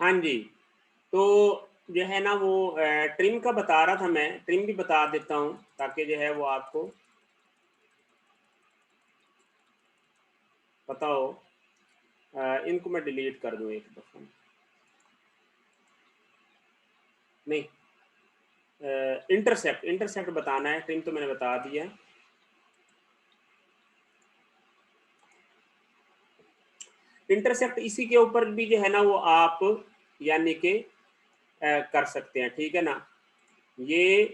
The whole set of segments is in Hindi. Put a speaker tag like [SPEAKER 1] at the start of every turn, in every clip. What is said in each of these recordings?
[SPEAKER 1] हाँ जी, तो जो है ना वो ट्रिम का बता रहा था मैं, ट्रिम भी बता देता हूँ ताकि जो है वो आपको पता हो। इनको मैं डिलीट कर दूँ एक दफ़ा। नहीं, इंटरसेप्ट इंटरसेप्ट बताना है, ट्रिम तो मैंने बता दिया है। इंटरसेप्ट इसी के ऊपर भी जो है ना वो आप यानी कि कर सकते हैं, ठीक है ना? ये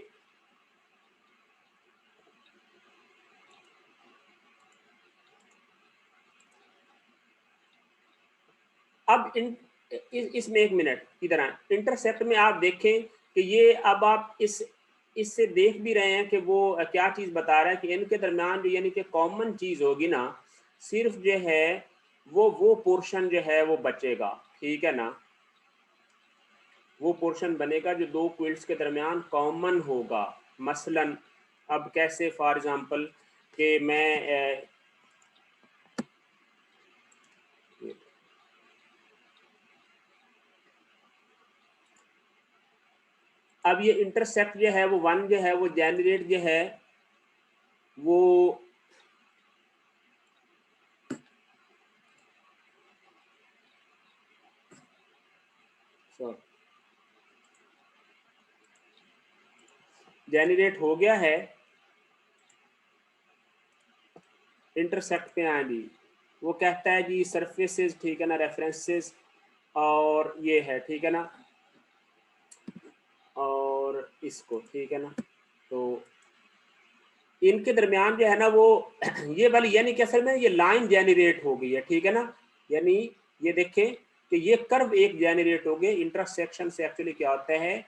[SPEAKER 1] अब इसमें एक मिनट इधर आए, इंटरसेप्ट में आप देखें कि ये अब आप इससे देख भी रहे हैं कि वो क्या चीज़ बता रहा है कि इनके दरमियान जो यानी कि कॉमन चीज़ होगी ना, सिर्फ जो है वो पोर्शन जो है वो बचेगा, ठीक है ना? वो पोर्शन बनेगा जो दो क्विल्ट्स के दरमियान कॉमन होगा। मसलन अब कैसे फॉर एग्जांपल कि मैं अब ये इंटरसेप्ट जो है वो वन जो है वो जनरेट जो है वो जनरेट हो गया है। इंटरसेप्ट पे आए जी, वो कहता है जी सरफेसेस, ठीक है ना, रेफरेंसेस और ये है, ठीक है ना, और इसको, ठीक है ना, तो इनके दरमियान जो है ना वो ये वाली यानी कि असल में ये लाइन जेनरेट हो गई है, ठीक है ना, यानी ये देखें कि ये कर्व एक जेनरेट हो गए। इंटरसेक्शन से एक्चुअली क्या होता है,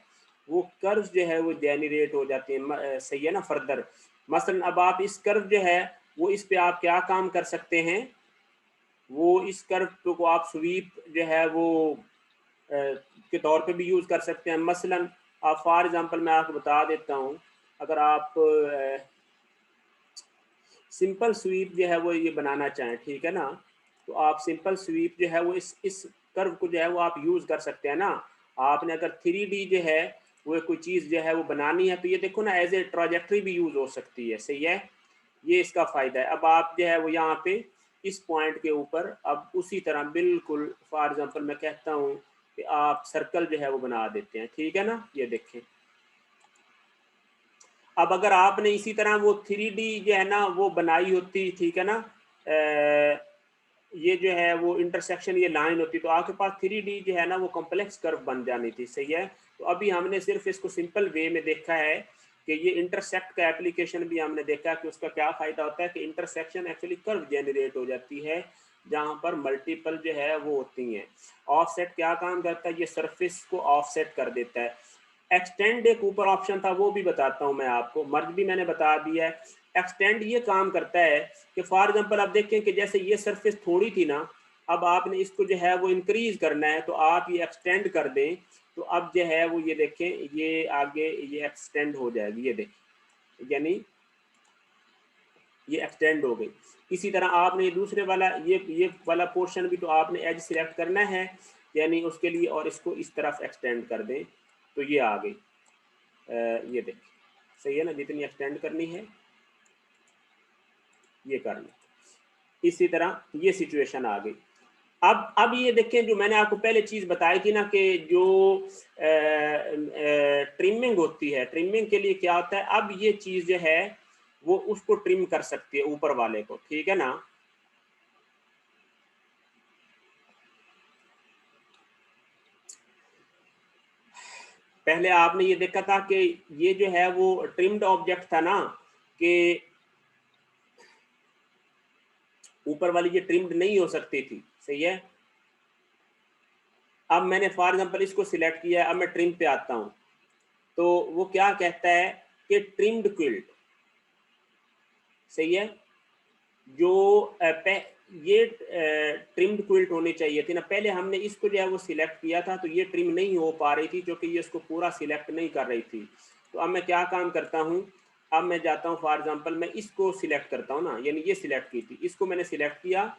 [SPEAKER 1] वो कर्व जो है वो जेनरेट हो जाते हैं, सही है ना। फर्दर मसलन अब आप इस कर्व जो है वो इस पे आप क्या काम कर सकते हैं, वो इस कर्व को आप स्वीप जो है वो के तौर पे भी यूज़ कर सकते हैं। मसलन आप फॉर एग्जांपल मैं आपको बता देता हूँ, अगर आप सिंपल स्वीप जो है वो ये बनाना चाहें, ठीक है ना, तो आप सिंपल स्वीप जो है वो इस कर्व को जो है वो आप यूज़ कर सकते हैं ना। आपने अगर 3D जो है वो कोई चीज़ जो है वो बनानी है तो ये देखो ना एज ए ट्राजेक्ट्री भी यूज़ हो सकती है, सही है। ये इसका फ़ायदा है। अब आप जो है वो यहाँ पे इस पॉइंट के ऊपर अब उसी तरह बिल्कुल फॉर एग्जांपल मैं कहता हूँ कि आप सर्कल जो है वो बना देते हैं, ठीक है ना, ये देखें। अब अगर आपने इसी तरह वो 3D जो है ना वो बनाई होती, ठीक है ना, ये जो है वो इंटरसेक्शन ये लाइन होती तो आपके पास 3D जो है ना वो कॉम्प्लेक्स कर्व बन जानी थी, सही है। तो अभी हमने सिर्फ इसको सिंपल वे में देखा है कि ये इंटरसेक्ट का एप्लीकेशन भी हमने देखा कि उसका क्या फ़ायदा होता है कि इंटरसेक्शन एक्चुअली कर्व जेनरेट हो जाती है जहाँ पर मल्टीपल जो है वो होती हैं। ऑफसेट क्या काम करता है, ये सरफेस को ऑफसेट कर देता है। एक्सटेंड एक ऊपर ऑप्शन था वो भी बताता हूँ मैं आपको, मर्ज भी मैंने बता दिया है। एक्सटेंड ये काम करता है कि फॉर एग्जांपल आप देखें कि जैसे ये सरफेस थोड़ी थी ना, अब आपने इसको जो है वो इंक्रीज करना है तो आप ये एक्सटेंड कर दें तो अब जो है वो ये देखें ये आगे ये एक्सटेंड हो जाएगी, ये देखें यानी ये एक्सटेंड हो गई। इसी तरह आपने ये दूसरे वाला ये वाला पोर्शन भी तो आपने एज सिलेक्ट करना है यानी उसके लिए और इसको इस तरफ एक्सटेंड कर दें तो ये आ गई। ये देखें, सही है ना, जितनी एक्सटेंड करनी है ये कर लें। इसी तरह ये सिचुएशन आ गई। अब ये देखें जो मैंने आपको पहले चीज़ बताई थी ना कि जो ट्रिमिंग होती है, ट्रिमिंग के लिए क्या होता है, अब ये चीज़ जो है वो उसको ट्रिम कर सकती है ऊपर वाले को, ठीक है ना। पहले आपने ये देखा था कि ये जो है वो ट्रिम्ड ऑब्जेक्ट था ना कि ऊपर वाली ये ट्रिम्ड नहीं हो सकती थी, सही है। अब मैंने फॉर एग्जांपल इसको सिलेक्ट किया है, अब मैं ट्रिम पे आता हूँ तो वो क्या कहता है कि ट्रिम्ड क्विल्ट, सही है। जो ये ट्रिम्ड क्विल्ट होनी चाहिए थी ना, पहले हमने इसको जो है वो सिलेक्ट किया था तो ये ट्रिम नहीं हो पा रही थी क्योंकि ये इसको पूरा सिलेक्ट नहीं कर रही थी। तो अब मैं क्या काम करता हूँ, अब मैं जाता हूँ फॉर एग्जांपल मैं इसको सिलेक्ट करता हूँ ना, यानी ये सिलेक्ट की थी, इसको मैंने सिलेक्ट किया,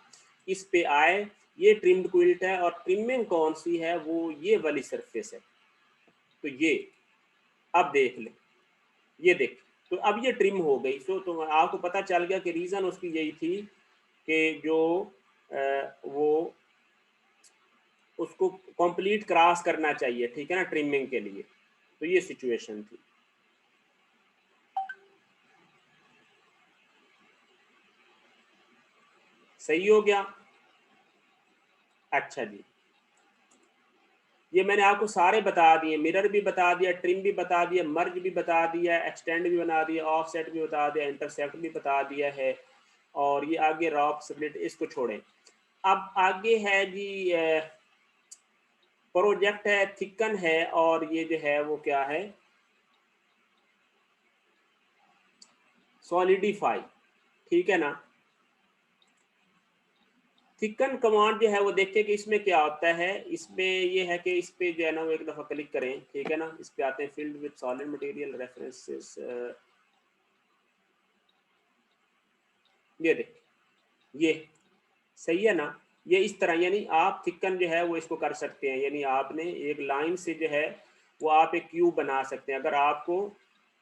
[SPEAKER 1] इस पे आए, ये ट्रिम्ड क्विल्ट है और ट्रिमिंग कौन सी है, वो ये वाली सरफेस है। तो ये अब देख ले, ये देख, तो अब ये ट्रिम हो गई। तो आपको पता चल गया कि रीज़न उसकी यही थी कि जो वो उसको कंप्लीट क्रॉस करना चाहिए, ठीक है ना, ट्रिमिंग के लिए। तो ये सिचुएशन थी। सही हो गया। अच्छा जी, ये मैंने आपको सारे बता दिए, मिरर भी बता दिया, ट्रिम भी बता दिया, मर्ज भी बता दिया, एक्सटेंड भी बना दिया, ऑफसेट भी बता दिया, इंटरसेप्ट भी बता दिया है। और ये आगे रॉक स्प्लिट, इसको छोड़ें। अब आगे है जी प्रोजेक्ट है, थिकन है, और ये जो है वो क्या है, सॉलिडिफाई, ठीक है ना। थिकन कमांड जो है वो देखिए कि इसमें क्या होता है। इसमें ये है कि इस पे जो है ना वो एक दफ़ा क्लिक करें, ठीक है ना। इस पे आते हैं, field with solid material references, ये देख, ये सही है ना। ये इस तरह, यानी आप थिकन जो है वो इसको कर सकते हैं, यानी आपने एक लाइन से जो है वो आप एक क्यूब बना सकते हैं। अगर आपको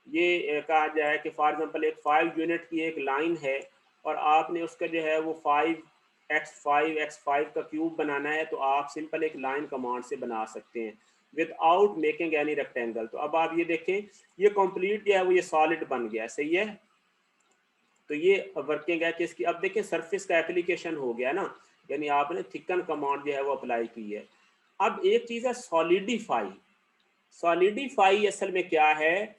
[SPEAKER 1] ये कहा जाए कि फॉर एग्जांपल एक 5 यूनिट की एक लाइन है और आपने उसका जो है वो 5x5 का क्यूब बनाना है, तो आप सिंपल एक लाइन कमांड से बना सकते हैं विदाउट मेकिंग एनी रेक्टेंगल। तो अब आप ये देखें, ये कंप्लीट जो है वो ये सॉलिड बन गया, सही है। तो ये वर्किंग है कि इसकी, अब देखिए सरफेस का एप्लीकेशन हो गया ना, यानी आपने थिकन कमांड जो है वो अप्लाई की है। अब एक चीज़ है सॉलिडिफाई। सॉलिडिफाई असल में क्या है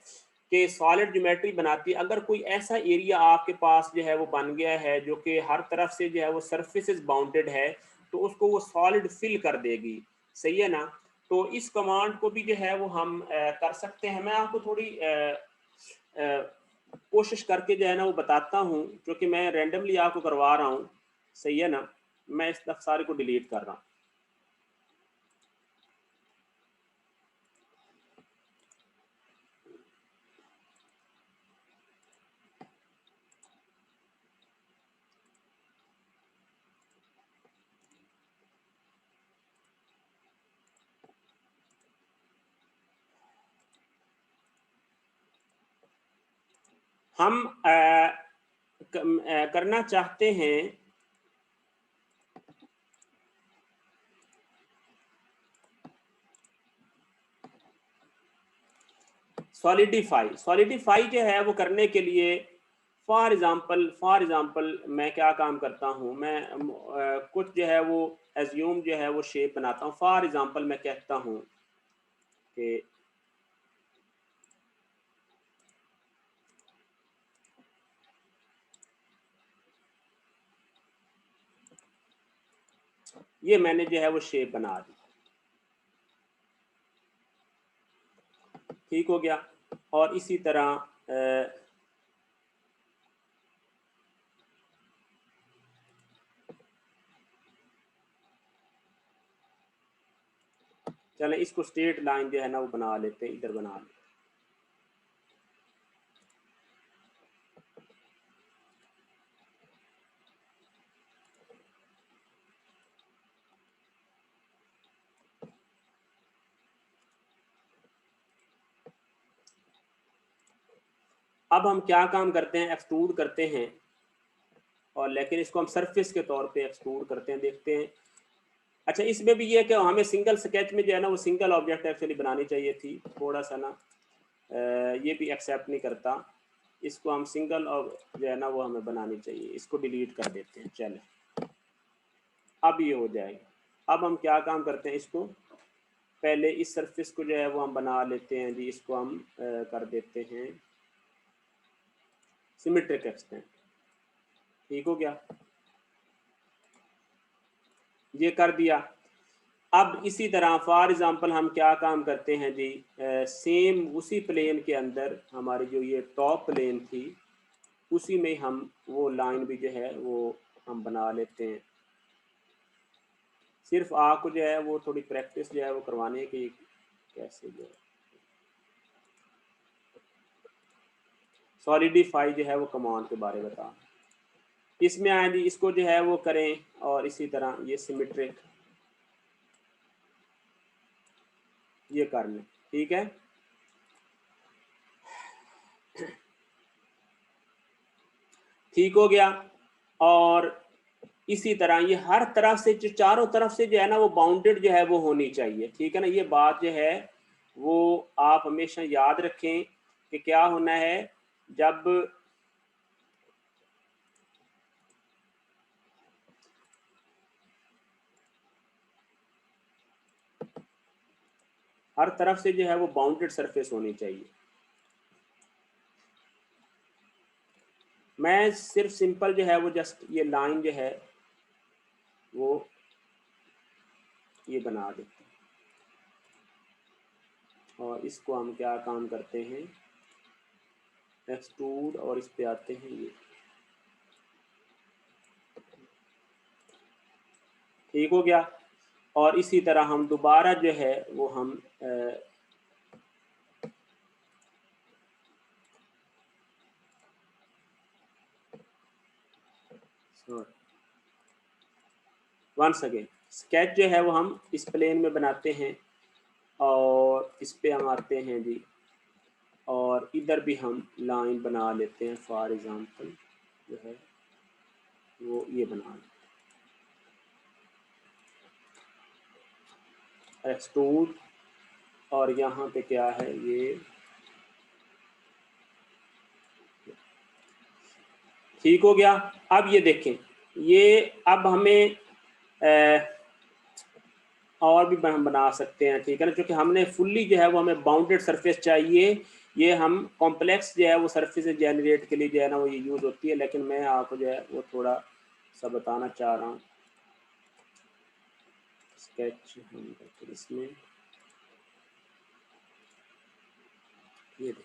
[SPEAKER 1] कि सॉलिड ज्योमेट्री बनाती है। अगर कोई ऐसा एरिया आपके पास जो है वो बन गया है जो कि हर तरफ से जो है वो सरफेसेस बाउंडेड है, तो उसको वो सॉलिड फिल कर देगी, सही है ना। तो इस कमांड को भी जो है वो हम कर सकते हैं। मैं आपको थोड़ी कोशिश करके जो है ना वो बताता हूँ, क्योंकि मैं रैंडमली आपको करवा रहा हूँ, सही है ना। मैं इस सारे को डिलीट कर रहा हूँ। हम करना चाहते हैं सॉलिडिफाई। सॉलिडिफाई जो है वो करने के लिए फॉर एग्जांपल मैं क्या काम करता हूँ, मैं कुछ जो है वो एज्यूम जो है वो शेप बनाता हूँ। फॉर एग्जांपल मैं कहता हूँ कि ये मैंने जो है वो शेप बना दी, ठीक हो गया। और इसी तरह चलें इसको स्ट्रेट लाइन जो है ना वो बना लेते हैं, इधर बना लेते हैं। अब हम क्या काम करते हैं, एक्सट्रूड करते हैं, और लेकिन इसको हम सरफेस के तौर पे एक्सट्रूड करते हैं, देखते हैं। अच्छा, इसमें भी ये कि हमें सिंगल स्केच में जो है ना वो सिंगल ऑब्जेक्ट एक्चुअली बनानी चाहिए थी, थोड़ा सा ना ये भी एक्सेप्ट नहीं करता। इसको हम सिंगल और जो है ना वो हमें बनानी चाहिए। इसको डिलीट कर देते हैं, चले अब ये हो जाएगा। अब हम क्या काम करते हैं, इसको पहले इस सरफेस को जो है वो हम बना लेते हैं जी। इसको हम कर देते हैं सिमेट्रिक एक्सटेंट, ठीक हो गया, ये कर दिया। अब इसी तरह फॉर एग्जांपल हम क्या काम करते हैं जी, सेम उसी प्लेन के अंदर हमारी जो ये टॉप प्लेन थी, उसी में हम वो लाइन भी जो है वो हम बना लेते हैं। सिर्फ आपको जो है वो थोड़ी प्रैक्टिस जो है वो करवाने की, कैसे जो है सॉलिडिफाई जो है वो कमांड के बारे में बता। इसमें आए जी, इसको जो है वो करें और इसी तरह ये सिमेट्रिक ये कर लें, ठीक है। ठीक हो गया। और इसी तरह ये हर तरफ से जो चारों तरफ से जो है ना वो बाउंडेड जो है वो होनी चाहिए, ठीक है ना। ये बात जो है वो आप हमेशा याद रखें कि क्या होना है, जब हर तरफ से जो है वो बाउंडेड सरफेस होनी चाहिए। मैं सिर्फ सिंपल जो है वो जस्ट ये लाइन जो है वो ये बना देते हैं और इसको हम क्या काम करते हैं, एक्सट्रूड, और इस पे आते हैं ये, ठीक हो गया। और इसी तरह हम दोबारा जो है वो हम वंस अगेन स्केच जो है वो हम इस प्लेन में बनाते हैं और इस पे हम आते हैं जी, और इधर भी हम लाइन बना लेते हैं। फॉर एग्जांपल जो है वो ये बना लेते हैं एक्सट्रूड, और यहाँ पे क्या है ये, ठीक हो गया। अब ये देखें, ये अब हमें और भी हम बना सकते हैं, ठीक है ना, क्योंकि हमने फुल्ली जो है वो हमें बाउंडेड सरफेस चाहिए। ये हम कॉम्प्लेक्स जो है वो सरफेस जनरेट के लिए जो है ना वो ये यूज़ होती है, लेकिन मैं आपको जो है वो थोड़ा सा बताना चाह रहा हूँ। स्केच हम इसमें ये देखिए,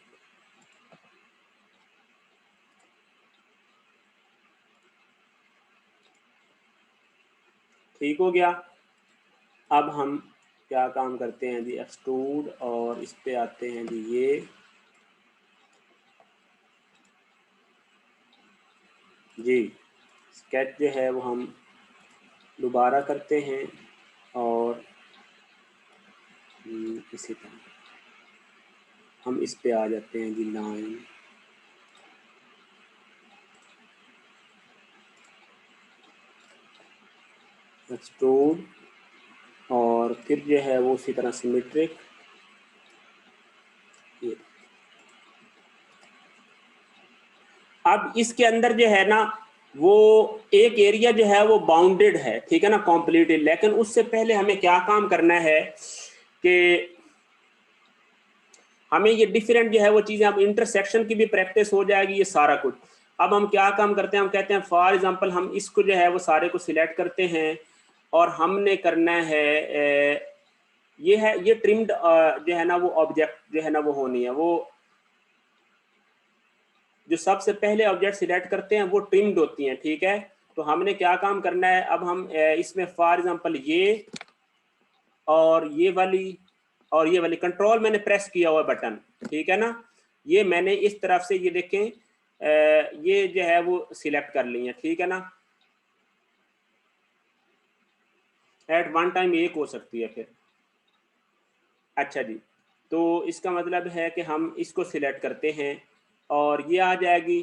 [SPEAKER 1] ठीक हो गया। अब हम क्या काम करते हैं जी, एक्सट्रूड, और इस पे आते हैं जी ये, जी स्केच जो है वो हम दोबारा करते हैं और इसी तरह हम इस पे आ जाते हैं जी, लाइन, एक्सट्रूड, और फिर जो है वो उसी तरह सिमेट्रिक ये। अब इसके अंदर जो है ना वो एक एरिया जो है वो बाउंडेड है, ठीक है ना, कॉम्प्लीटली। लेकिन उससे पहले हमें क्या काम करना है कि हमें ये डिफरेंट जो है वो चीज़ें, अब इंटरसेक्शन की भी प्रैक्टिस हो जाएगी, ये सारा कुछ। अब हम क्या काम करते हैं, हम कहते हैं फॉर एग्जांपल हम इसको जो है वो सारे को सिलेक्ट करते हैं और हमने करना है ये है, ये ट्रिम्ड जो है ना वो ऑब्जेक्ट जो है ना वो होनी है, वो जो सबसे पहले ऑब्जेक्ट सिलेक्ट करते हैं वो ट्रिम्ड होती हैं, ठीक है। तो हमने क्या काम करना है, अब हम इसमें फॉर एग्जांपल ये और ये वाली कंट्रोल मैंने प्रेस किया हुआ बटन, ठीक है ना, ये मैंने इस तरफ से ये देखें ये जो है वो सिलेक्ट कर ली है, ठीक है ना। एट वन टाइम एक हो सकती है फिर, अच्छा जी। तो इसका मतलब है कि हम इसको सिलेक्ट करते हैं और ये आ जाएगी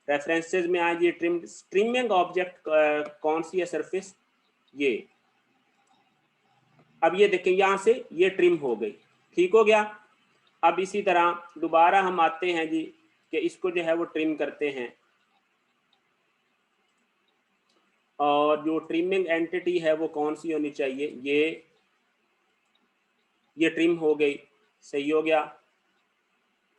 [SPEAKER 1] रेफरेंसेस में, आज ये ट्रिमिंग ऑब्जेक्ट कौन सी है सरफेस, ये। अब ये देखें यहाँ से ये ट्रिम हो गई, ठीक हो गया। अब इसी तरह दोबारा हम आते हैं जी कि इसको जो है वो ट्रिम करते हैं, और जो ट्रिमिंग एंटिटी है वो कौन सी होनी चाहिए, ये ट्रिम हो गई, सही हो गया।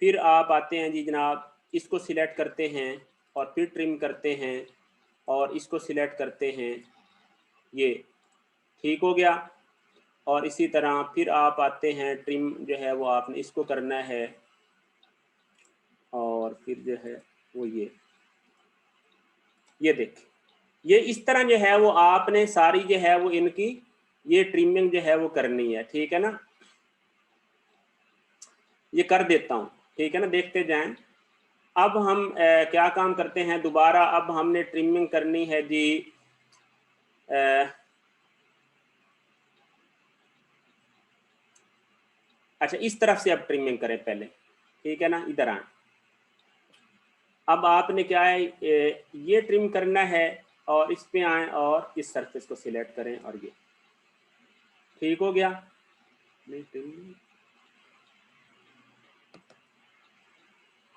[SPEAKER 1] फिर आप आते हैं जी जनाब, इसको सिलेक्ट करते हैं और फिर ट्रिम करते हैं और इसको सिलेक्ट करते हैं, ये ठीक हो गया। और इसी तरह फिर आप आते हैं, ट्रिम जो है वो आपने इसको करना है और फिर जो है वो ये देखें, ये इस तरह जो है वो आपने सारी जो है वो इनकी ये ट्रिमिंग जो है वो करनी है, ठीक है ना। ये कर देता हूँ, ठीक है ना, देखते जाएं। अब हम क्या काम करते हैं दोबारा, अब हमने ट्रिमिंग करनी है जी। अच्छा, इस तरफ से अब ट्रिमिंग करें पहले, ठीक है ना, इधर आए। अब आपने क्या है, ये ट्रिम करना है और इस पे आए और इस सरफेस को सिलेक्ट करें और ये ठीक हो गया। नहीं, ट्रिम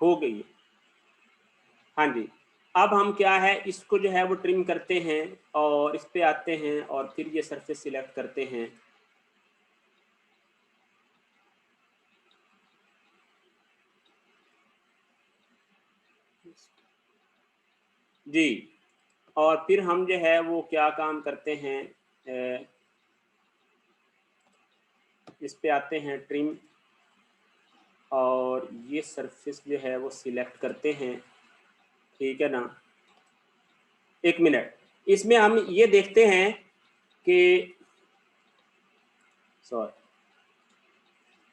[SPEAKER 1] हो गई। हाँ जी। अब हम क्या है, इसको जो है वो ट्रिम करते हैं और इस पे आते हैं और फिर ये सरफेस सिलेक्ट करते हैं। जी, और फिर हम जो है वो क्या काम करते हैं, इस पे आते हैं ट्रिम और ये सरफेस जो है वो सिलेक्ट करते हैं, ठीक है ना। एक मिनट, इसमें हम ये देखते हैं कि सॉरी,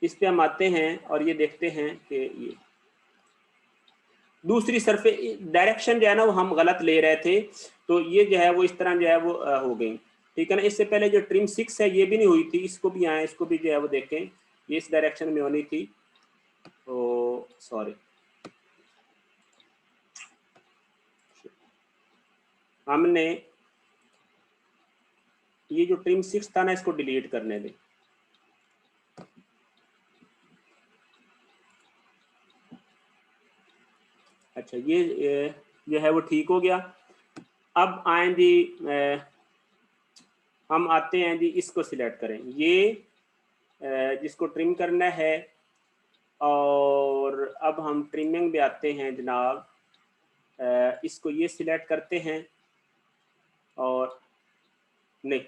[SPEAKER 1] इस पे हम आते हैं और ये देखते हैं कि ये दूसरी सरफेस डायरेक्शन जो है ना वो हम गलत ले रहे थे, तो ये जो है वो इस तरह जो है वो हो गई, ठीक है ना। इससे पहले जो ट्रिम 6 है ये भी नहीं हुई थी, इसको भी आए, इसको भी जो है वो देखें, ये इस डायरेक्शन में होनी थी, तो सॉरी, हमने ये जो ट्रिम 6 था ना इसको डिलीट करने दें। अच्छा, ये जो है वो ठीक हो गया। अब आए जी, हम आते हैं जी, इसको सिलेक्ट करें, ये जिसको ट्रिम करना है, और अब हम ट्रिमिंग में आते हैं जनाब, इसको ये सिलेक्ट करते हैं और नहीं,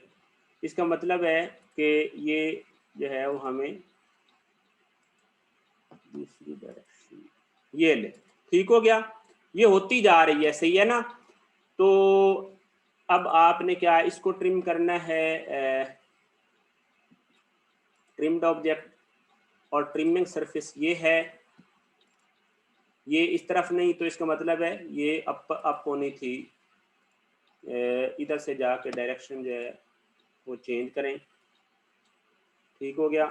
[SPEAKER 1] इसका मतलब है कि ये जो है वो हमें दूसरी डायरेक्शन, ये ले, ठीक हो गया, ये होती जा रही है, सही है ना। तो अब आपने क्या इसको ट्रिम करना है, ट्रिम्ड ऑब्जेक्ट और ट्रिमिंग सरफेस ये है, ये इस तरफ नहीं, तो इसका मतलब है ये अप होनी थी, इधर से जाके डायरेक्शन जो है वो चेंज करें, ठीक हो गया।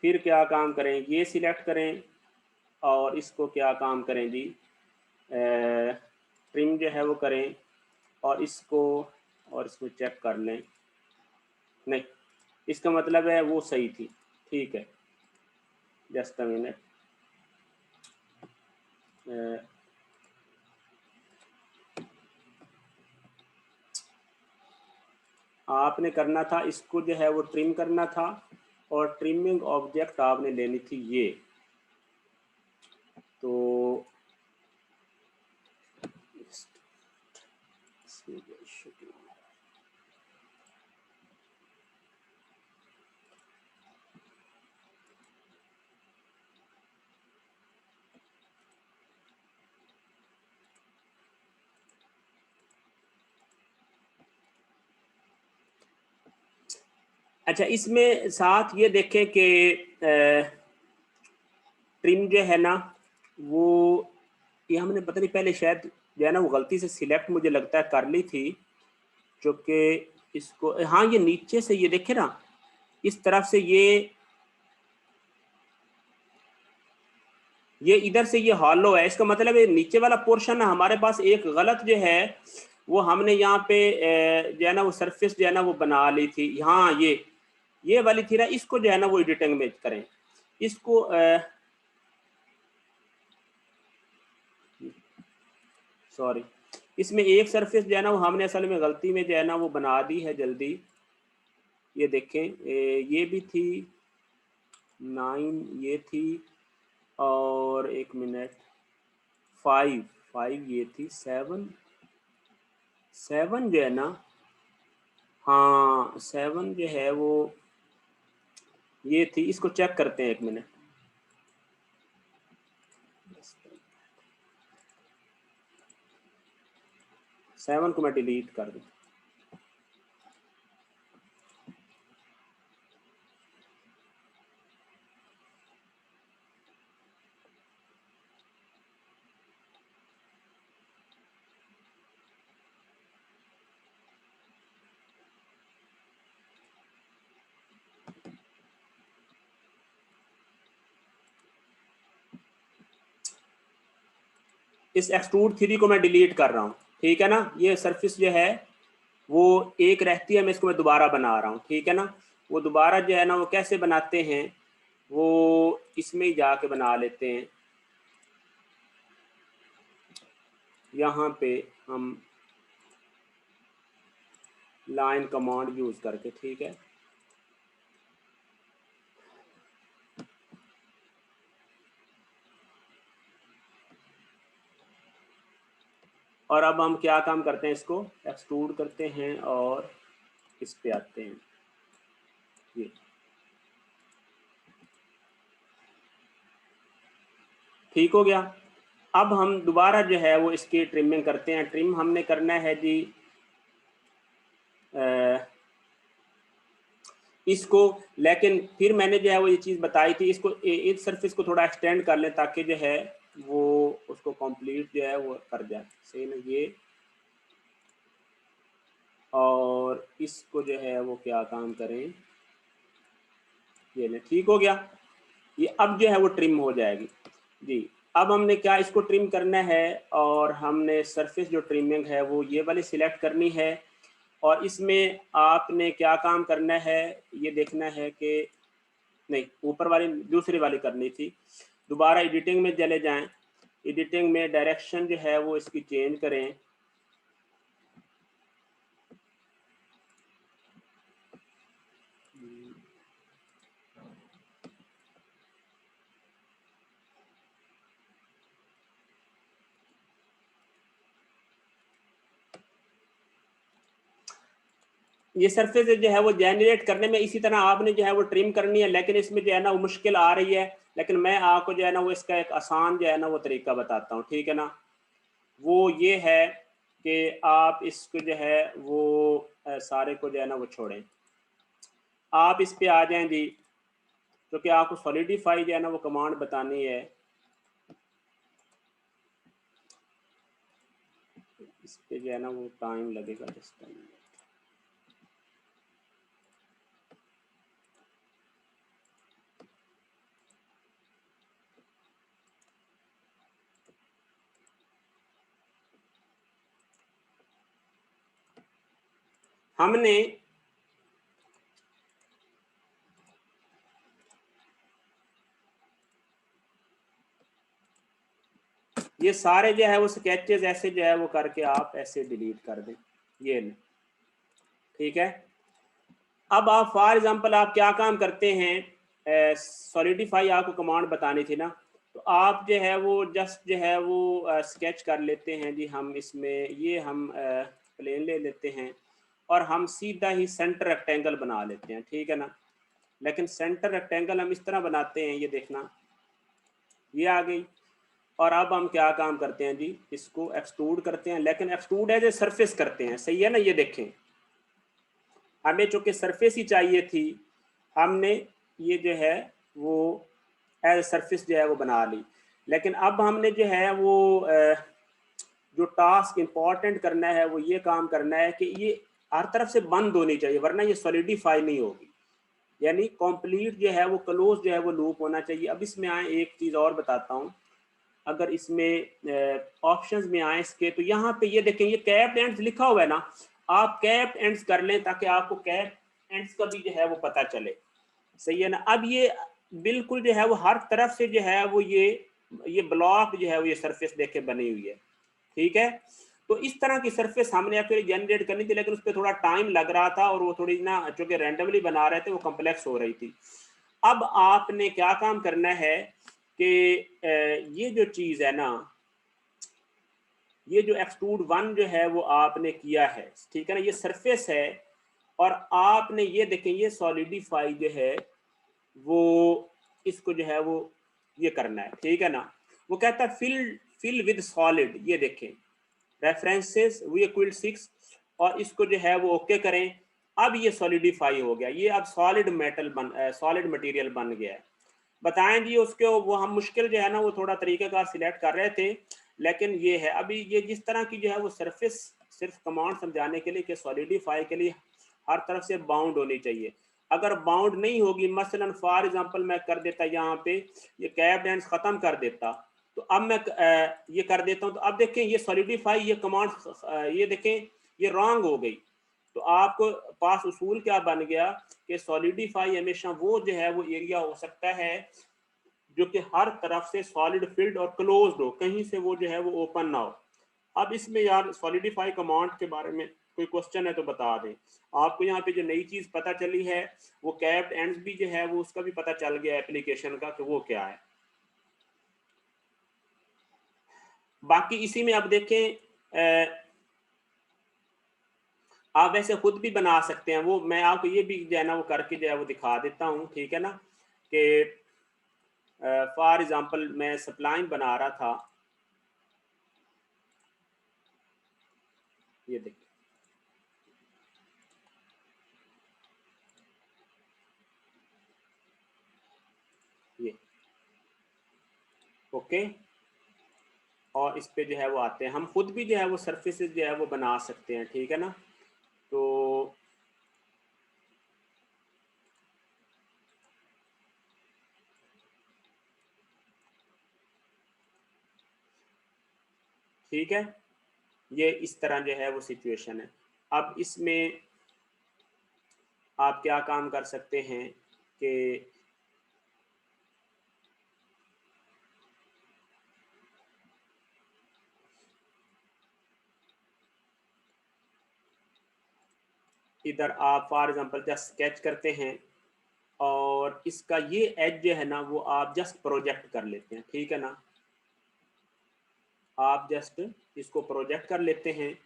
[SPEAKER 1] फिर क्या काम करें, ये सिलेक्ट करें और इसको क्या काम करें जी, ट्रिम जो है वो करें और इसको चेक कर लें, नहीं, इसका मतलब है वो सही थी, ठीक है, जस्ट अ मिनट। आपने करना था इसको जो है वो ट्रिम करना था और ट्रिमिंग ऑब्जेक्ट आपने लेनी थी ये, तो अच्छा, इसमें साथ ये देखें कि ट्रिम जो है ना वो, ये हमने पता नहीं पहले शायद जो है ना वो गलती से सिलेक्ट मुझे लगता है कर ली थी, जो कि इसको, हाँ, ये नीचे से ये देखे ना, इस तरफ से ये इधर से ये हॉलो है, इसका मतलब है नीचे वाला पोर्शन है हमारे पास एक गलत जो है वो हमने यहाँ पे जो है ना वो सरफेस जो है ना वो बना ली थी, हाँ, ये वाली थी ना, इसको जो है ना वो एडिटिंग में करें, इसको सॉरी, इसमें एक सरफेस जो है ना वो हमने असल में गलती में जो है ना वो बना दी है जल्दी, ये देखें, ये भी थी 9, ये थी, और एक मिनट, 5 ये थी, 7 जो है ना, हाँ 7 जो है वो ये थी, इसको चेक करते हैं, एक मिनट, 7 को मैं डिलीट कर दूँ। इस एक्सट्रूड 3 को मैं डिलीट कर रहा हूँ, ठीक है ना। ये सरफेस जो है वो एक रहती है, मैं इसको मैं दोबारा बना रहा हूँ, ठीक है ना। वो दोबारा जो है ना वो कैसे बनाते हैं, वो इसमें ही जाके बना लेते हैं। यहाँ पे हम लाइन कमांड यूज करके, ठीक है। और अब हम क्या काम करते हैं, इसको एक्सट्रूड करते हैं और इस पे आते हैं। ये ठीक हो गया। अब हम दोबारा जो है वो इसकी ट्रिमिंग करते हैं। ट्रिम हमने करना है जी इसको, लेकिन फिर मैंने जो है वो ये चीज़ बताई थी, इसको इस सरफेस को थोड़ा एक्सटेंड कर लें ताकि जो है वो उसको कंप्लीट जो है वो कर जाए, सही ना। ये और इसको जो है वो क्या काम करें, ये ले, ठीक हो गया। ये अब जो है वो ट्रिम हो जाएगी जी। अब हमने क्या इसको ट्रिम करना है, और हमने सरफेस जो ट्रिमिंग है वो ये वाली सिलेक्ट करनी है। और इसमें आपने क्या काम करना है, ये देखना है कि नहीं, ऊपर वाली दूसरी वाली करनी थी। दोबारा एडिटिंग में चले जाएं, एडिटिंग में डायरेक्शन जो है वो इसकी चेंज करें। ये सरफेस जो है वो जनरेट करने में इसी तरह आपने जो है वो ट्रिम करनी है, लेकिन इसमें जो है ना वो मुश्किल आ रही है। लेकिन मैं आपको जो है ना वो इसका एक आसान जो है ना वो तरीका बताता हूँ, ठीक है ना। वो ये है कि आप इसको जो है वो सारे को जो है ना वो छोड़ें, आप इस पे आ जाएं जी। तो क्या आपको सॉलिडिफाई जो है ना वो कमांड बतानी है, इस पे जो है ना वो टाइम लगेगा जस्ट टाइम। हमने ये सारे जो है वो स्केचेस ऐसे जो है वो करके आप ऐसे डिलीट कर दें, ये नहीं, ठीक है। अब आप फॉर एग्जांपल आप क्या काम करते हैं, सॉलिडिफाई आपको कमांड बतानी थी ना, तो आप जो है वो जस्ट जो है वो स्केच कर लेते हैं जी। हम इसमें ये हम प्लेन ले लेते हैं और हम सीधा ही सेंटर रेक्टेंगल बना लेते हैं, ठीक है ना। लेकिन सेंटर रेक्टेंगल हम इस तरह बनाते हैं, ये देखना ये आ गई। और अब हम क्या काम करते हैं जी, इसको एक्सट्रूड करते हैं, लेकिन एक्सट्रूड एज ए सरफेस करते हैं, सही है ना। ये देखें, हमें चूंकि सरफेस ही चाहिए थी, हमने ये जो है वो एज सरफेस जो है वो बना ली। लेकिन अब हमने जो है वो जो टास्क इंपॉर्टेंट करना है वो ये काम करना है कि ये हर तरफ से बंद होनी चाहिए, वरना ये सॉलिडिफाई नहीं होगी। यानी कंप्लीट जो है वो क्लोज जो है वो लूप होना चाहिए। अब इसमें आए, एक चीज़ और बताता हूँ। अगर इसमें ऑप्शंस में आए इसके, तो यहाँ पे ये देखें, ये कैप्ड एंड्स लिखा हुआ है ना, आप कैप्ड एंड्स कर लें ताकि आपको कैप्ड एंड्स का भी जो है वो पता चले, सही है ना। अब ये बिल्कुल जो है वो हर तरफ से जो है वो ये ब्लॉक जो है वो ये सरफेस देखे बनी हुई है, ठीक है। तो इस तरह की सरफेस हमने एक्चुअली जनरेट करनी थी, लेकिन उस पर थोड़ा टाइम लग रहा था और वो थोड़ी ना, चूंकि रैंडमली बना रहे थे, वो कम्प्लेक्स हो रही थी। अब आपने क्या काम करना है कि ये जो चीज़ है ना, ये जो एक्सट्रूड 1 जो है वो आपने किया है, ठीक है ना, ये सरफेस है। और आपने ये देखें, ये सॉलिडिफाई जो है वो इसको जो है वो ये करना है, ठीक है ना। वो कहता है फिल विद सॉलिड, ये देखें रेफरेंसेस वी इक्वल 6, और इसको जो है वो ओके करें। अब ये सॉलिडिफाई हो गया, ये अब सॉलिड मटेरियल बन गया है। बताएं जी उसके, वो हम मुश्किल जो है ना वो थोड़ा तरीक़ेकार सिलेक्ट कर रहे थे, लेकिन ये है अभी ये जिस तरह की जो है वो सरफेस, सिर्फ कमांड समझाने के लिए कि सॉलिडिफाई के लिए हर तरफ से बाउंड होनी चाहिए। अगर बाउंड नहीं होगी, मसलन फॉर एग्जांपल मैं कर देता यहाँ पे ये कैप्ड एंड्स ख़त्म कर देता, तो अब मैं ये कर देता हूं। तो अब देखें ये सॉलिडिफाई, ये कमांड, ये देखें ये रॉन्ग हो गई। तो आपको पास उसूल क्या बन गया कि सॉलिडिफाई हमेशा वो जो है वो एरिया हो सकता है जो कि हर तरफ से सॉलिड फील्ड और क्लोज्ड हो, कहीं से वो जो है वो ओपन ना हो। अब इसमें यार सॉलिडिफाई कमांड के बारे में कोई क्वेश्चन है तो बता दें। आपको यहाँ पे जो नई चीज पता चली है वो कैप्ड एंड्स भी जो है वो उसका भी पता चल गया एप्लीकेशन का कि वो क्या है। बाकी इसी में अब देखें, आप वैसे खुद भी बना सकते हैं, वो मैं आपको ये भी जो है ना वो करके जो है वो दिखा देता हूँ, ठीक है ना। कि फॉर एग्जांपल मैं सप्लाइन बना रहा था, ये देखिए ये ओके, और इस पे जो है वो आते हैं। हम खुद भी जो है वो सरफेसेस जो है वो बना सकते हैं, ठीक है ना। तो ठीक है, ये इस तरह जो है वो सिचुएशन है। अब इसमें आप क्या काम कर सकते हैं कि इधर आप फॉर एग्जांपल जस्ट स्केच करते हैं और इसका ये एज जो है ना वो आप जस्ट प्रोजेक्ट कर लेते हैं, ठीक है ना। आप जस्ट इसको प्रोजेक्ट कर लेते हैं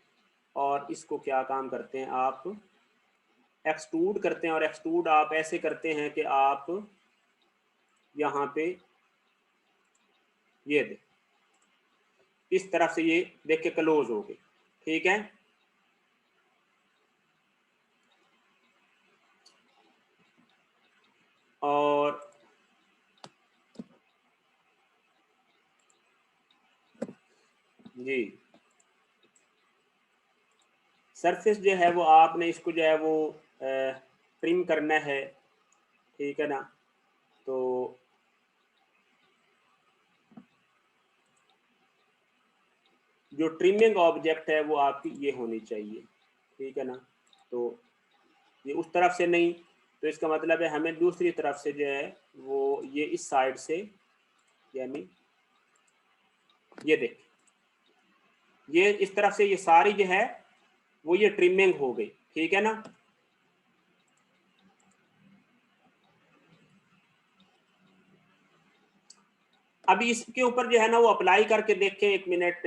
[SPEAKER 1] और इसको क्या काम करते हैं, आप एक्सट्रूड करते हैं। और एक्सट्रूड आप ऐसे करते हैं कि आप यहाँ पे ये देख इस तरफ से ये देख के क्लोज हो गए, ठीक है। और जी सरफेस जो है वो आपने इसको जो है वो ट्रिम करना है, ठीक है ना। तो जो ट्रिमिंग ऑब्जेक्ट है वो आपकी ये होनी चाहिए, ठीक है ना। तो ये उस तरफ से नहीं, तो इसका मतलब है हमें दूसरी तरफ से जो है वो ये इस साइड से, यानी ये देख ये इस तरफ से ये सारी जो है वो ये ट्रिमिंग हो गई, ठीक है ना। अभी इसके ऊपर जो है ना वो अप्लाई करके देखें, एक मिनट।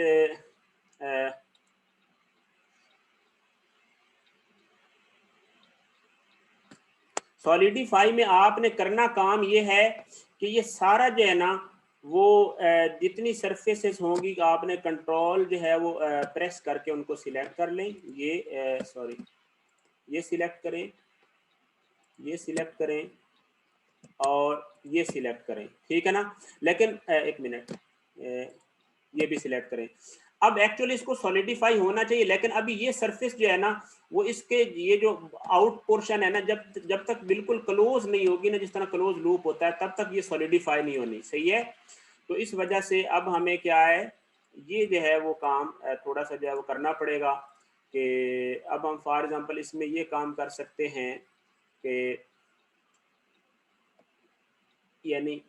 [SPEAKER 1] सॉलिडिफाई में आपने करना काम ये है कि ये सारा जो है ना वो जितनी सरफेसेस होंगी आपने कंट्रोल जो है वो प्रेस करके उनको सिलेक्ट कर लें। ये सॉरी ये सिलेक्ट करें, ये सिलेक्ट करें और ये सिलेक्ट करें, ठीक है ना। लेकिन एक मिनट, ये भी सिलेक्ट करें। अब एक्चुअली इसको सॉलिडिफाई होना चाहिए, लेकिन अभी ये सरफेस जो है ना वो इसके ये जो आउट पोर्शन है ना, जब जब तक बिल्कुल क्लोज नहीं होगी ना, जिस तरह क्लोज लूप होता है, तब तक ये सॉलिडिफाई नहीं होनी, सही है। तो इस वजह से अब हमें क्या है, ये जो है वो काम थोड़ा सा जो है वो करना पड़ेगा। कि अब हम फॉर एग्जांपल इसमें ये काम कर सकते हैं कि यानी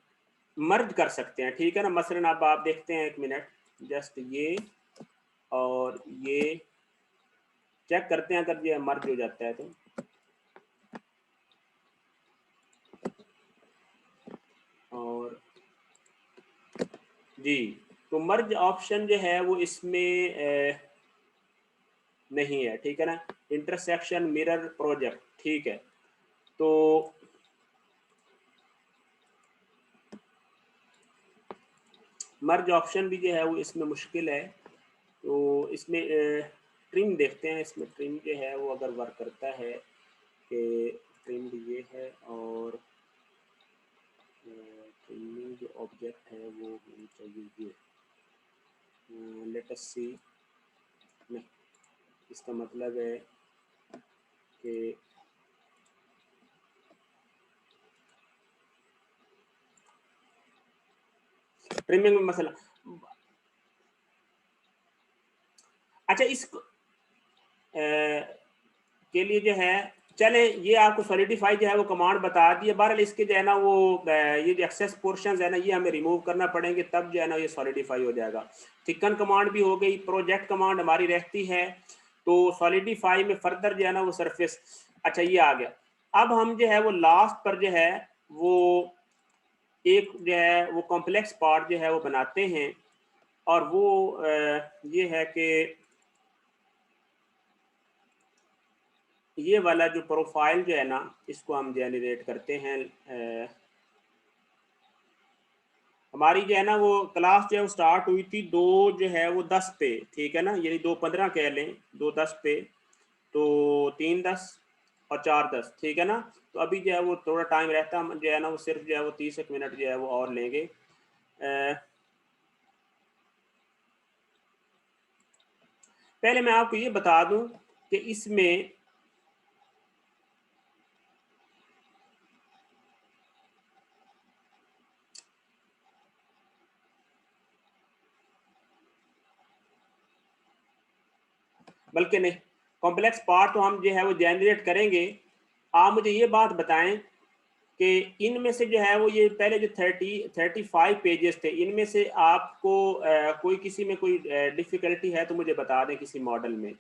[SPEAKER 1] मर्ज कर सकते हैं, ठीक है ना। मसलन अब आप देखते हैं, एक मिनट, जस्ट ये और ये चेक करते हैं, अगर ये मर्ज हो जाता है तो। और जी, तो मर्ज ऑप्शन जो है वो इसमें नहीं है, ठीक है ना। इंटरसेक्शन मिरर प्रोजेक्ट, ठीक है। तो मर्ज ऑप्शन भी जो है वो इसमें मुश्किल है। तो इसमें ट्रिम देखते हैं, इसमें ट्रिम जो है वो अगर वर्क करता है कि ट्रिम ये है और ट्रिमिंग जो ऑब्जेक्ट है वो होनी चाहिए ये। लेट अस सी, नहीं, इसका मतलब है कि ट्रिमिंग में मसला अच्छा इसको के लिए जो है, चले ये आपको सॉलिडिफाई जो है वो कमांड बता दिए। बहरहाल इसके जो है ना वो ये जो एक्सेस पोर्शन है ना ये हमें रिमूव करना पड़ेंगे, तब जो है ना ये सॉलिडिफाई हो जाएगा। थिकन कमांड भी हो गई, प्रोजेक्ट कमांड हमारी रहती है। तो सॉलिडिफाई में फर्दर जो है ना वो सरफेस, अच्छा ये आ गया। अब हम जो है वो लास्ट पर जो है वो एक जो है वो कॉम्प्लेक्स पार्ट जो है वो बनाते हैं, और वो ये है कि ये वाला जो प्रोफाइल जो है ना इसको हम जनरेट करते हैं। हमारी जो है ना वो क्लास जो है वो स्टार्ट हुई थी 2 जो है वो 10 पे, ठीक है ना, यानी 2:15 कह लें, 2:10 पे, तो 3:10 और 4:10, ठीक है ना। तो अभी जो है वो थोड़ा टाइम रहता, हम जो है ना वो सिर्फ जो है वो 30 एक मिनट जो है वो और लेंगे। पहले मैं आपको ये बता दूं कि इसमें बल्कि नहीं, कॉम्प्लेक्स पार्ट तो हम जो है वो जनरेट करेंगे। आप मुझे ये बात बताएं कि इनमें से जो है वो ये पहले जो 35 पेजेस थे, इनमें से आपको कोई किसी में कोई डिफिकल्टी है तो मुझे बता दें किसी मॉडल में,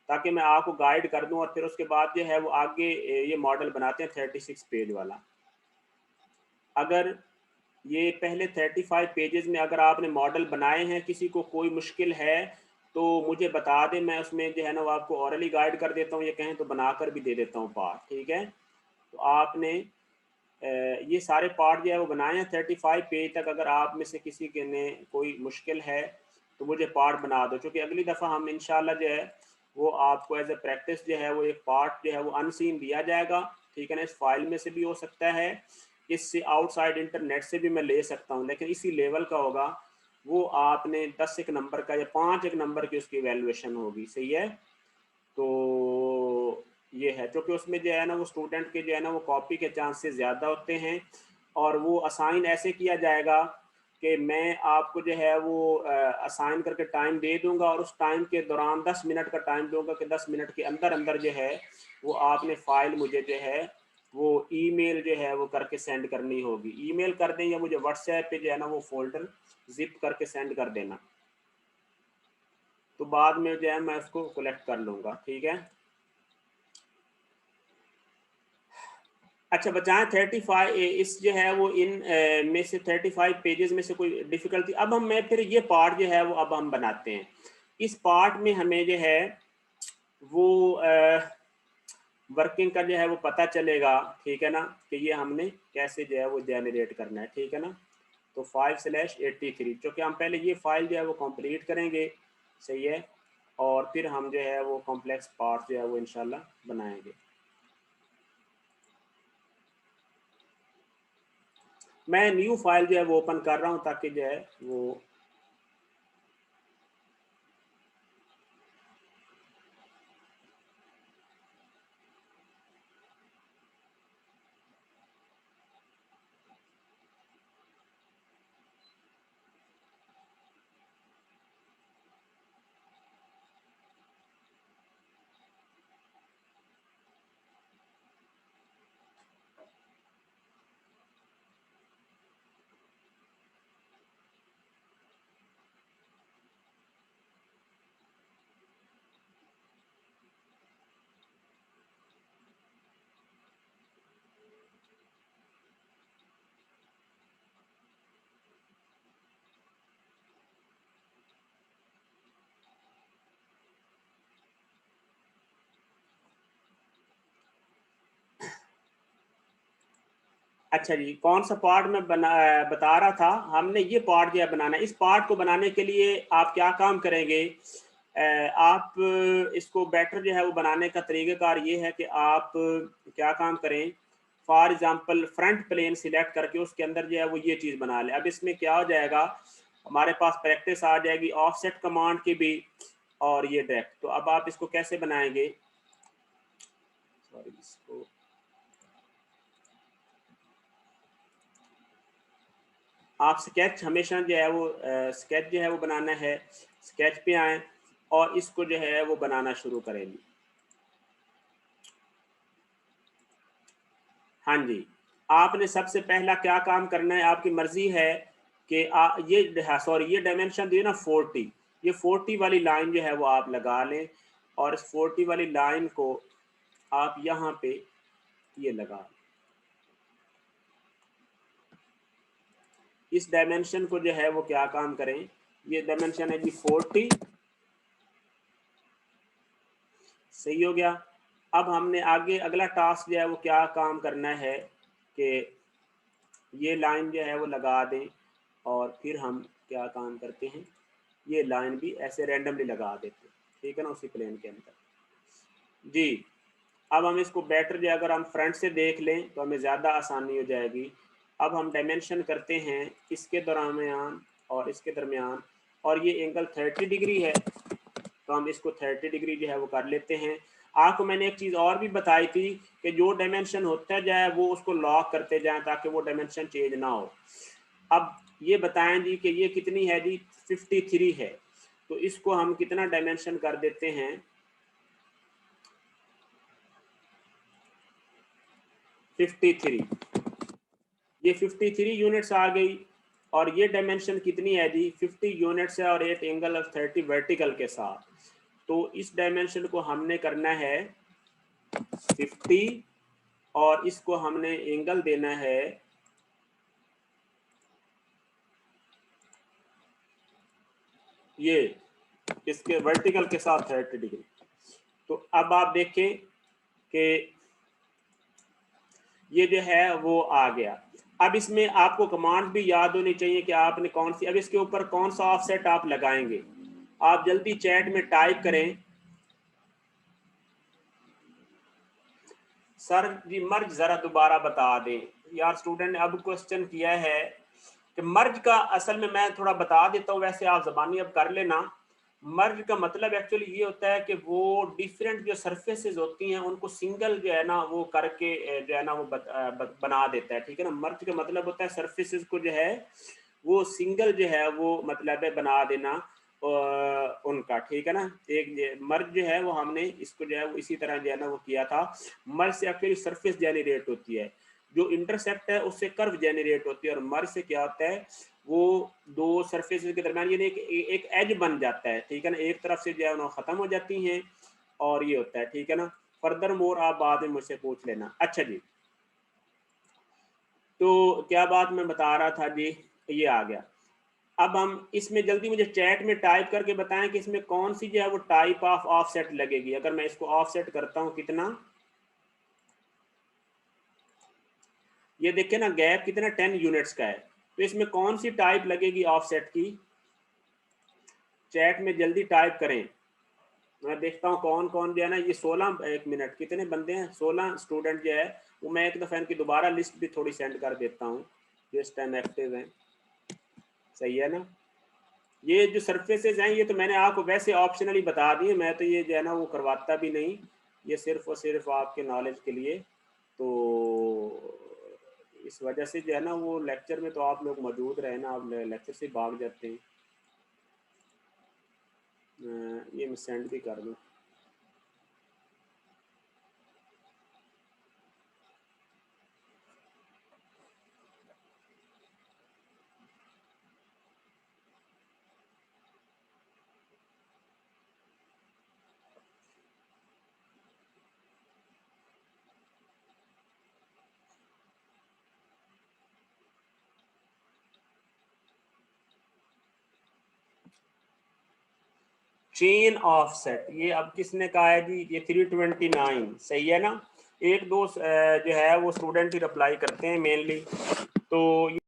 [SPEAKER 1] ताकि मैं आपको गाइड कर दूं, और फिर उसके बाद जो है वो आगे ये मॉडल बनाते हैं 36 पेज वाला। अगर ये पहले 35 पेजेस में अगर आपने मॉडल बनाए हैं, किसी को कोई मुश्किल है तो मुझे बता दें, मैं उसमें जो है ना वो आपको ऑरली गाइड कर देता हूँ, ये कहें तो बनाकर भी दे देता हूँ पार्ट, ठीक है। तो आपने ये सारे पार्ट जो है वो बनाए हैं 35 पेज तक। अगर आप में से किसी के ने कोई मुश्किल है तो मुझे पार्ट बना दो, क्योंकि अगली दफ़ा हम इंशाल्लाह जो है वो आपको एज ए प्रैक्टिस जो है वो एक पार्ट जो है वो अनसीन दिया जाएगा, ठीक है ना। इस फाइल में से भी हो सकता है, इससे आउटसाइड इंटरनेट से भी मैं ले सकता हूँ, लेकिन इसी लेवल का होगा। वो आपने 10 एक नंबर का या 5 एक नंबर की उसकी वैल्यूएशन होगी, सही है। तो ये है, क्योंकि उसमें जो है ना वो स्टूडेंट के जो है ना वो कॉपी के चांसेस ज़्यादा होते हैं, और वो असाइन ऐसे किया जाएगा कि मैं आपको जो है वो असाइन करके टाइम दे दूंगा, और उस टाइम के दौरान 10 मिनट का टाइम दूंगा कि 10 मिनट के अंदर अंदर जो है वो आपने फाइल मुझे जो है वो ईमेल जो है वो करके सेंड करनी होगी। ईमेल कर दें या मुझे व्हाट्सएप पे जो है ना वो फोल्डर जिप करके सेंड कर देना, तो बाद में जो है मैं उसको कलेक्ट कर लूँगा, ठीक है। अच्छा बचाएं 35 इस जो है वो इन में से 35 पेजेस में से कोई डिफिकल्टी, अब हम मैं फिर ये पार्ट जो है वो अब हम बनाते हैं। इस पार्ट में हमें जो है वो वर्किंग का जो है वो पता चलेगा, ठीक है ना, कि ये हमने कैसे जो है वो जनरेट करना है, ठीक है ना। तो 5/83, क्योंकि हम पहले ये फाइल जो है वो कंप्लीट करेंगे, सही है, और फिर हम जो है वो कॉम्प्लेक्स पार्ट जो है वो इंशाल्लाह बनाएंगे। मैं न्यू फाइल जो है वो ओपन कर रहा हूँ ताकि जो है वो, अच्छा जी कौन सा पार्ट मैं बता रहा था, हमने ये पार्ट जो है बनाना है। इस पार्ट को बनाने के लिए आप क्या काम करेंगे, आप इसको बेटर जो है वो बनाने का तरीक़ाकार ये है कि आप क्या काम करें, for example front plane select करके उसके अंदर जो है वो ये चीज़ बना लें। अब इसमें क्या हो जाएगा, हमारे पास प्रैक्टिस आ जाएगी ऑफसेट कमांड की भी, और ये डायरेक्ट। तो अब आप इसको कैसे बनाएंगे, सॉरी इसको, आप स्केच हमेशा जो है वो स्केच जो है वो बनाना है, स्केच पे आए, और इसको जो है वो बनाना शुरू करेंगे। हाँ जी, आपने सबसे पहला क्या काम करना है, आपकी मर्जी है कि ये डायमेंशन दिए ना 40, ये 40 वाली लाइन जो है वो आप लगा लें और इस 40 वाली लाइन को आप यहाँ पे ये लगा लें। इस डायमेंशन को जो है वो क्या काम करें, ये डायमेंशन है जी 40, सही हो गया। अब हमने आगे अगला टास्क जो है वो क्या काम करना है कि ये लाइन जो है वो लगा दें और फिर हम क्या काम करते हैं, ये लाइन भी ऐसे रैंडमली लगा देते हैं, ठीक है ना, उसी प्लेन के अंदर जी। अब हम इसको बेटर जो अगर हम फ्रंट से देख लें तो हमें ज़्यादा आसानी हो जाएगी। अब हम डायमेंशन करते हैं इसके दरमियान और इसके दरमियान, और ये एंगल 30 डिग्री है तो हम इसको 30 डिग्री जो है वो कर लेते हैं। आपको मैंने एक चीज़ और भी बताई थी कि जो डायमेंशन होता जाए वो उसको लॉक करते जाएं ताकि वो डायमेंशन चेंज ना हो। अब ये बताएं जी कि ये कितनी है जी, 53 है, तो इसको हम कितना डायमेंशन कर देते हैं, 53, ये 53 यूनिट्स आ गई और ये डायमेंशन कितनी है जी, 50 यूनिट्स है और एक एंगल ऑफ 30 वर्टिकल के साथ। तो इस डायमेंशन को हमने करना है 50 और इसको हमने एंगल देना है ये इसके वर्टिकल के साथ 30 डिग्री। तो अब आप देखें कि ये जो है वो आ गया। अब इसमें आपको कमांड भी याद होनी चाहिए कि आपने कौन सी, अब इसके ऊपर कौन सा ऑफसेट आप लगाएंगे। आप जल्दी चैट में टाइप करें सर जी मर्ज जरा दोबारा बता दें। यार स्टूडेंट ने अब क्वेश्चन किया है कि मर्ज का असल में मैं थोड़ा बता देता हूँ, वैसे आप जबानी अब कर लेना। मर्ज का मतलब एक्चुअली ये होता है कि वो डिफरेंट जो सरफेसेस होती हैं उनको सिंगल जो है ना वो करके जो है ना वो बना देता है, ठीक है ना। मर्ज का मतलब होता है सरफेसेस को जो है वो सिंगल जो है वो मतलब है बना देना उनका, ठीक है ना। एक मर्ज जो है वो हमने इसको जो है वो इसी तरह जो है ना वो किया था। मर्ज से एक्चुअली सरफेस जेनरेट होती है, जो इंटरसेप्ट है उससे कर्व जेनरेट होती है, और मर्ज से क्या होता है वो दो सरफेस के दरमियान यानी एक एज बन जाता है, ठीक है ना। एक तरफ से जो है ना खत्म हो जाती हैं और ये होता है, ठीक है ना। फर्दर मोर आप बाद में मुझसे पूछ लेना। अच्छा जी, तो क्या बात मैं बता रहा था जी, ये आ गया। अब हम इसमें जल्दी मुझे चैट में टाइप करके बताएं कि इसमें कौन सी जो है वो टाइप ऑफ ऑफसेट लगेगी। अगर मैं इसको ऑफसेट करता हूं कितना, ये देखिए ना गैप कितना 10 यूनिट्स का है, तो इसमें कौन सी टाइप लगेगी ऑफसेट की, चैट में जल्दी टाइप करें। मैं देखता हूँ कौन कौन जो है ना, ये 16, एक मिनट कितने बंदे हैं, 16 स्टूडेंट जो है वो मैं एक दफ़ा इनकी दोबारा लिस्ट भी थोड़ी सेंड कर देता हूँ जो इस टाइम एक्टिव हैं, सही है ना। ये जो सरफेसेस हैं ये तो मैंने आपको वैसे ऑप्शनली बता दिए, मैं तो ये जो है ना वो करवाता भी नहीं, ये सिर्फ और सिर्फ आपके नॉलेज के लिए। तो इस वजह से जो है ना वो लेक्चर में तो आप लोग मौजूद रहे ना, आप लेक्चर से भाग जाते हैं। ये मैं सेंड भी कर दूँ। चेन ऑफसेट ये अब किसने कहा है जी, ये 329 सही है ना। एक दो जो है वो स्टूडेंट ही रिप्लाई करते हैं मेनली, तो